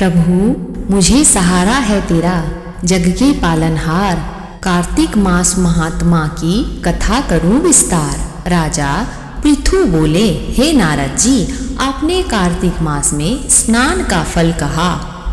प्रभु मुझे सहारा है तेरा, जग के पालनहार। कार्तिक मास महात्मा की कथा करूं विस्तार। राजा पृथु बोले, हे नारद जी, आपने कार्तिक मास में स्नान का फल कहा,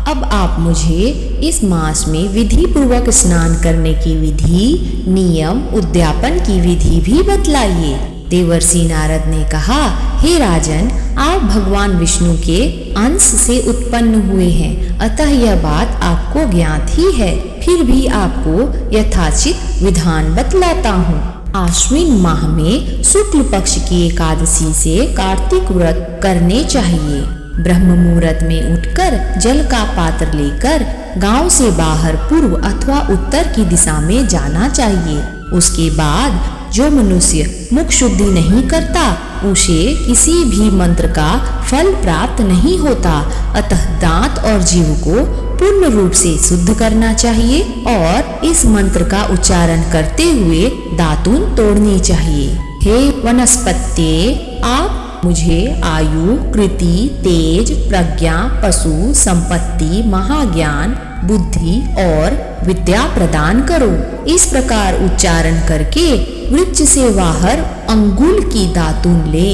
अब आप मुझे इस मास में विधि पूर्वक स्नान करने की विधि, नियम, उद्यापन की विधि भी बतलाइए। देवर्षि नारद ने कहा, हे राजन, आप भगवान विष्णु के अंश से उत्पन्न हुए हैं, अतः यह बात आपको ज्ञात ही है। फिर भी आपको यथाचित विधान बतलाता हूँ। आश्विन माह में शुक्ल पक्ष की एकादशी से कार्तिक व्रत करने चाहिए। ब्रह्म मुहूर्त में उठकर जल का पात्र लेकर गांव से बाहर पूर्व अथवा उत्तर की दिशा में जाना चाहिए। उसके बाद जो मनुष्य मुख शुद्धि नहीं करता, उसे किसी भी मंत्र का फल प्राप्त नहीं होता। अतः दांत और जीभ को पूर्ण रूप से शुद्ध करना चाहिए और इस मंत्र का उच्चारण करते हुए दातून तोड़नी चाहिए। हे वनस्पत्ये, आप मुझे आयु, कृति, तेज, प्रज्ञा, पशु, संपत्ति, महाज्ञान, बुद्धि और विद्या प्रदान करो। इस प्रकार उच्चारण करके वृक्ष से बाहर अंगुल की दातून ले।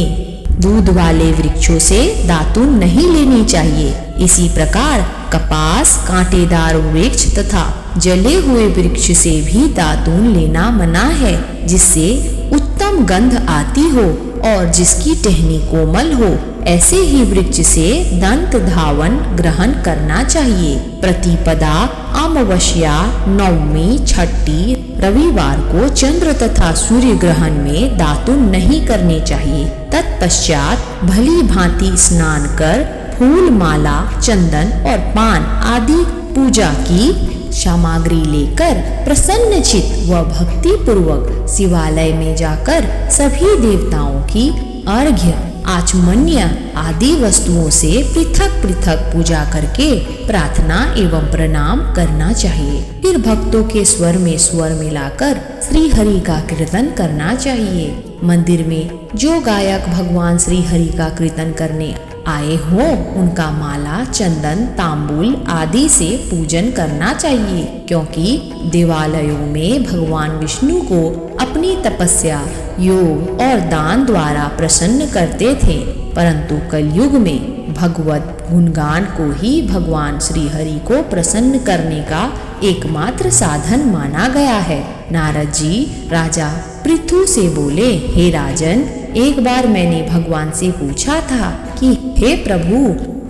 दूध वाले वृक्षों से दातून नहीं लेनी चाहिए। इसी प्रकार कपास, कांटेदार वृक्ष तथा जले हुए वृक्ष से भी दातून लेना मना है, जिससे उत्तम गंध आती हो और जिसकी टहनी कोमल हो। ऐसे ही वृक्ष से दंत धावन ग्रहण करना चाहिए। प्रतिपदा, अमावस्या, नवमी, छठी, रविवार को चंद्र तथा सूर्य ग्रहण में दातून नहीं करने चाहिए। तत्पश्चात भली भांति स्नान कर फूल, माला, चंदन और पान आदि पूजा की सामग्री लेकर प्रसन्न चित व भक्ति पूर्वक शिवालय में जाकर सभी देवताओं की अर्घ्य, आचमन्य आदि वस्तुओं से पृथक पृथक पूजा करके प्रार्थना एवं प्रणाम करना चाहिए। फिर भक्तों के स्वर में स्वर मिलाकर श्री हरि का कीर्तन करना चाहिए। मंदिर में जो गायक भगवान श्री हरि का कीर्तन करने आए हों, उनका माला, चंदन, तांबूल आदि से पूजन करना चाहिए, क्योंकि देवालयों में भगवान विष्णु को अपनी तपस्या, योग और दान द्वारा प्रसन्न करते थे। परंतु कलयुग में भगवत गुणगान को ही भगवान श्री हरि को प्रसन्न करने का एकमात्र साधन माना गया है। नारद जी राजा पृथु से बोले, हे राजन, एक बार मैंने भगवान से पूछा था कि हे प्रभु,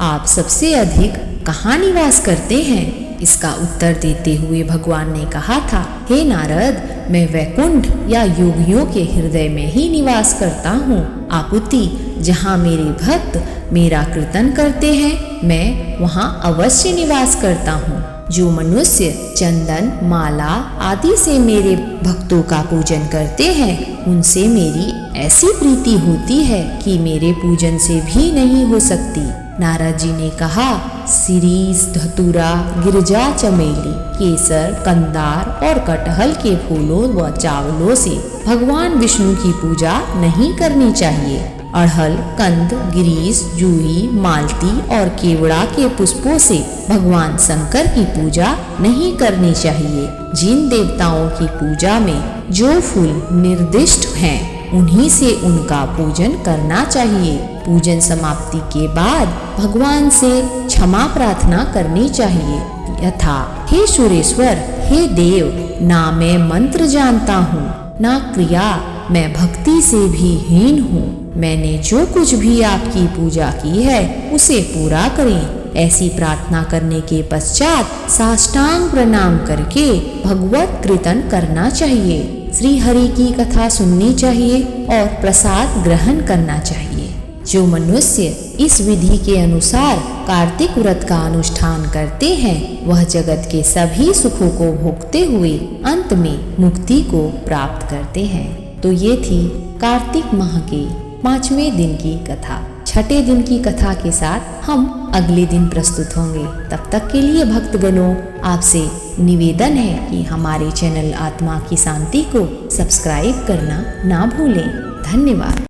आप सबसे अधिक कहाँ निवास करते हैं? इसका उत्तर देते हुए भगवान ने कहा था, हे नारद, मैं वैकुंठ या योगियों के हृदय में ही निवास करता हूँ। आपुति, जहाँ मेरे भक्त मेरा कीर्तन करते हैं, मैं वहाँ अवश्य निवास करता हूँ। जो मनुष्य चंदन, माला आदि से मेरे भक्तों का पूजन करते हैं, उनसे मेरी ऐसी प्रीति होती है कि मेरे पूजन से भी नहीं हो सकती। नारद जी ने कहा, शिरीष, धतूरा, गिरजा, चमेली, केसर, कंदार और कटहल के फूलों व चावलों से भगवान विष्णु की पूजा नहीं करनी चाहिए। अड़हल, कंद, गिरीश, जूही, मालती और केवड़ा के पुष्पों से भगवान शंकर की पूजा नहीं करनी चाहिए। जिन देवताओं की पूजा में जो फूल निर्दिष्ट हैं, उन्हीं से उनका पूजन करना चाहिए। पूजन समाप्ति के बाद भगवान से क्षमा प्रार्थना करनी चाहिए, यथा, हे सुरेश्वर, हे देव, ना मैं मंत्र जानता हूँ, ना क्रिया, मैं भक्ति से भी हीन हूँ। मैंने जो कुछ भी आपकी पूजा की है उसे पूरा करें। ऐसी प्रार्थना करने के पश्चात साष्टांग प्रणाम करके भगवत कीर्तन करना चाहिए। श्री हरि की कथा सुननी चाहिए और प्रसाद ग्रहण करना चाहिए। जो मनुष्य इस विधि के अनुसार कार्तिक व्रत का अनुष्ठान करते हैं, वह जगत के सभी सुखों को भोगते हुए अंत में मुक्ति को प्राप्त करते हैं। तो ये थी कार्तिक माह के 5वें दिन की कथा। छठे दिन की कथा के साथ हम अगले दिन प्रस्तुत होंगे। तब तक के लिए भक्तगणों, आपसे निवेदन है कि हमारे चैनल आत्मा की शांति को सब्सक्राइब करना ना भूलें। धन्यवाद।